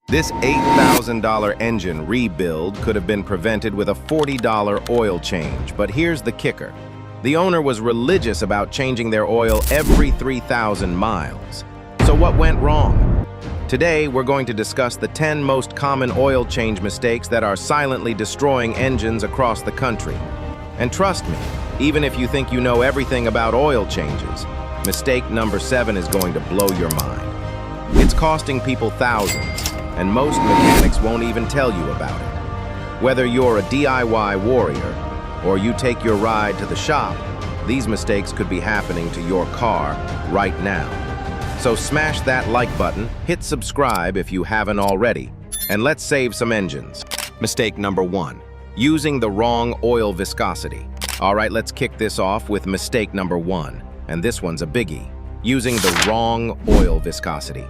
This $8,000 engine rebuild could have been prevented with a $40 oil change, but here's the kicker. The owner was religious about changing their oil every 3,000 miles. So what went wrong? Today, we're going to discuss the 10 most common oil change mistakes that are silently destroying engines across the country. And trust me, even if you think you know everything about oil changes, mistake number 7 is going to blow your mind. It's costing people thousands, and most mechanics won't even tell you about it. Whether you're a DIY warrior or you take your ride to the shop, these mistakes could be happening to your car right now. So smash that like button, hit subscribe if you haven't already, and let's save some engines. Mistake number 1, using the wrong oil viscosity. All right, let's kick this off with mistake number 1, and this one's a biggie. Using the wrong oil viscosity.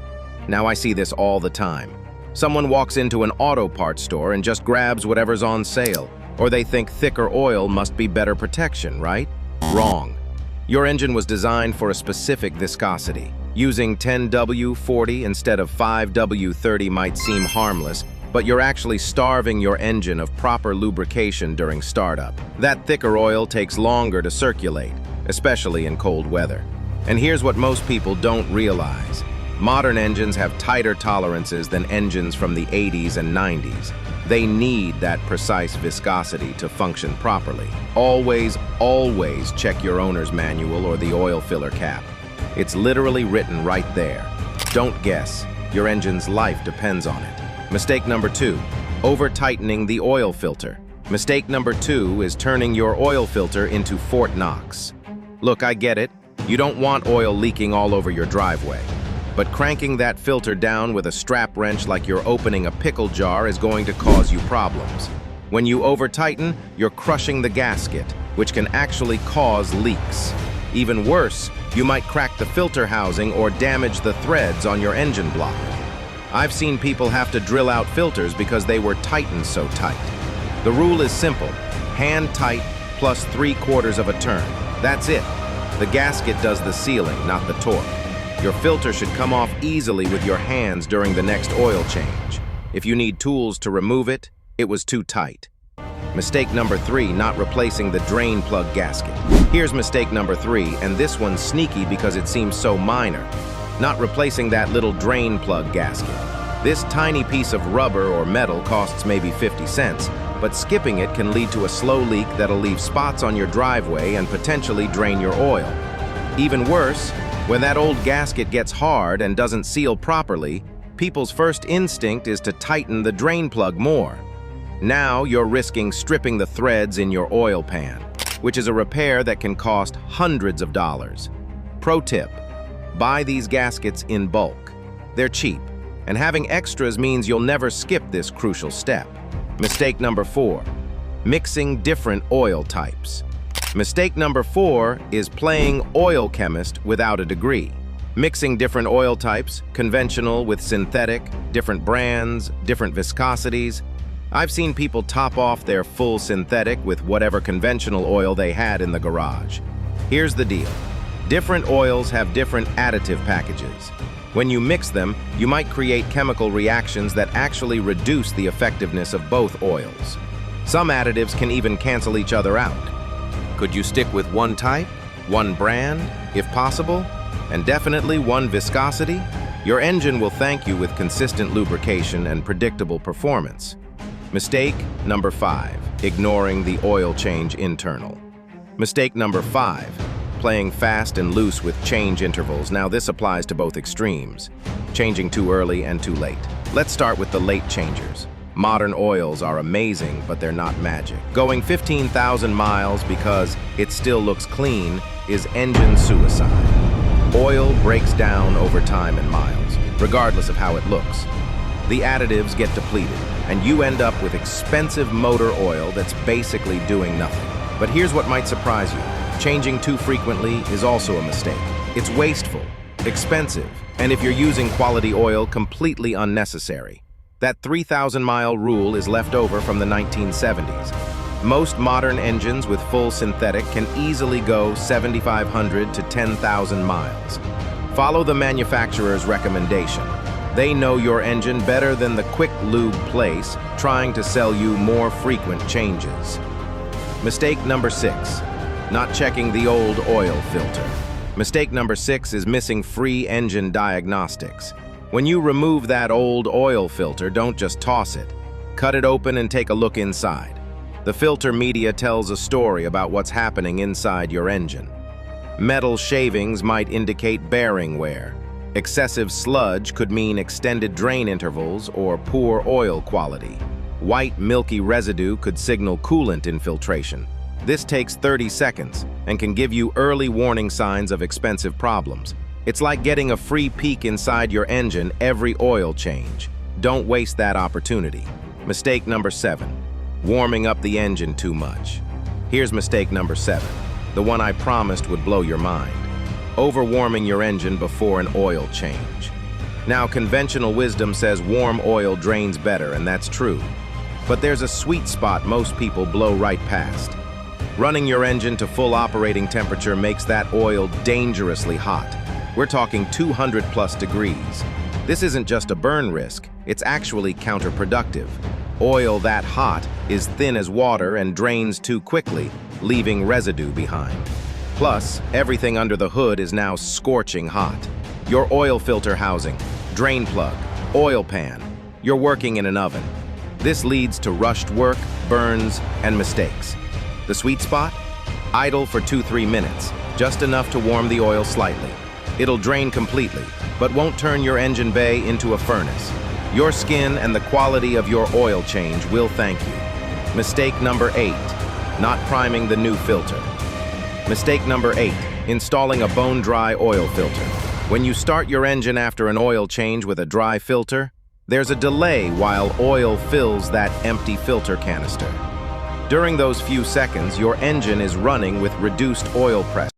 Now I see this all the time. Someone walks into an auto parts store and just grabs whatever's on sale, or they think thicker oil must be better protection, right? Wrong. Your engine was designed for a specific viscosity. Using 10W40 instead of 5W30 might seem harmless, but you're actually starving your engine of proper lubrication during startup. That thicker oil takes longer to circulate, especially in cold weather. And here's what most people don't realize. Modern engines have tighter tolerances than engines from the 80s and 90s. They need that precise viscosity to function properly. Always, always check your owner's manual or the oil filler cap. It's literally written right there. Don't guess. Your engine's life depends on it. Mistake number 2, over-tightening the oil filter. Mistake number 2 is turning your oil filter into Fort Knox. Look, I get it. You don't want oil leaking all over your driveway. But cranking that filter down with a strap wrench like you're opening a pickle jar is going to cause you problems. When you over-tighten, you're crushing the gasket, which can actually cause leaks. Even worse, you might crack the filter housing or damage the threads on your engine block. I've seen people have to drill out filters because they were tightened so tight. The rule is simple: hand tight plus 3/4 of a turn. That's it. The gasket does the sealing, not the torque. Your filter should come off easily with your hands during the next oil change. If you need tools to remove it, it was too tight. Mistake number 3, not replacing the drain plug gasket. Here's mistake number 3, and this one's sneaky because it seems so minor. Not replacing that little drain plug gasket. This tiny piece of rubber or metal costs maybe 50 cents, but skipping it can lead to a slow leak that'll leave spots on your driveway and potentially drain your oil. Even worse, when that old gasket gets hard and doesn't seal properly, people's first instinct is to tighten the drain plug more. Now you're risking stripping the threads in your oil pan, which is a repair that can cost hundreds of dollars. Pro tip: buy these gaskets in bulk. They're cheap, and having extras means you'll never skip this crucial step. Mistake number 4, mixing different oil types. Mistake number 4 is playing oil chemist without a degree. Mixing different oil types, conventional with synthetic, different brands, different viscosities. I've seen people top off their full synthetic with whatever conventional oil they had in the garage. Here's the deal. Different oils have different additive packages. When you mix them, you might create chemical reactions that actually reduce the effectiveness of both oils. Some additives can even cancel each other out. Could you stick with one type, one brand, if possible, and definitely one viscosity? Your engine will thank you with consistent lubrication and predictable performance. Mistake number 5, ignoring the oil change internal. Mistake number 5, playing fast and loose with change intervals. Now this applies to both extremes, changing too early and too late. Let's start with the late changers. Modern oils are amazing, but they're not magic. Going 15,000 miles because it still looks clean is engine suicide. Oil breaks down over time and miles, regardless of how it looks. The additives get depleted, and you end up with expensive motor oil that's basically doing nothing. But here's what might surprise you. Changing too frequently is also a mistake. It's wasteful, expensive, and if you're using quality oil, completely unnecessary. That 3,000-mile rule is left over from the 1970s. Most modern engines with full synthetic can easily go 7,500 to 10,000 miles. Follow the manufacturer's recommendation. They know your engine better than the quick lube place, trying to sell you more frequent changes. Mistake number 6, not checking the old oil filter. Mistake number 6 is missing free engine diagnostics. When you remove that old oil filter, don't just toss it. Cut it open and take a look inside. The filter media tells a story about what's happening inside your engine. Metal shavings might indicate bearing wear. Excessive sludge could mean extended drain intervals or poor oil quality. White, milky residue could signal coolant infiltration. This takes 30 seconds and can give you early warning signs of expensive problems. It's like getting a free peek inside your engine every oil change. Don't waste that opportunity. Mistake number 7, warming up the engine too much. Here's mistake number 7, the one I promised would blow your mind. Overwarming your engine before an oil change. Now, conventional wisdom says warm oil drains better, and that's true. But there's a sweet spot most people blow right past. Running your engine to full operating temperature makes that oil dangerously hot. We're talking 200+ degrees. This isn't just a burn risk, it's actually counterproductive. Oil that hot is thin as water and drains too quickly, leaving residue behind. Plus, everything under the hood is now scorching hot. Your oil filter housing, drain plug, oil pan, you're working in an oven. This leads to rushed work, burns, and mistakes. The sweet spot? Idle for 2-3 minutes, just enough to warm the oil slightly. It'll drain completely, but won't turn your engine bay into a furnace. Your skin and the quality of your oil change will thank you. Mistake number 8, not priming the new filter. Mistake number 8, installing a bone-dry oil filter. When you start your engine after an oil change with a dry filter, there's a delay while oil fills that empty filter canister. During those few seconds, your engine is running with reduced oil pressure.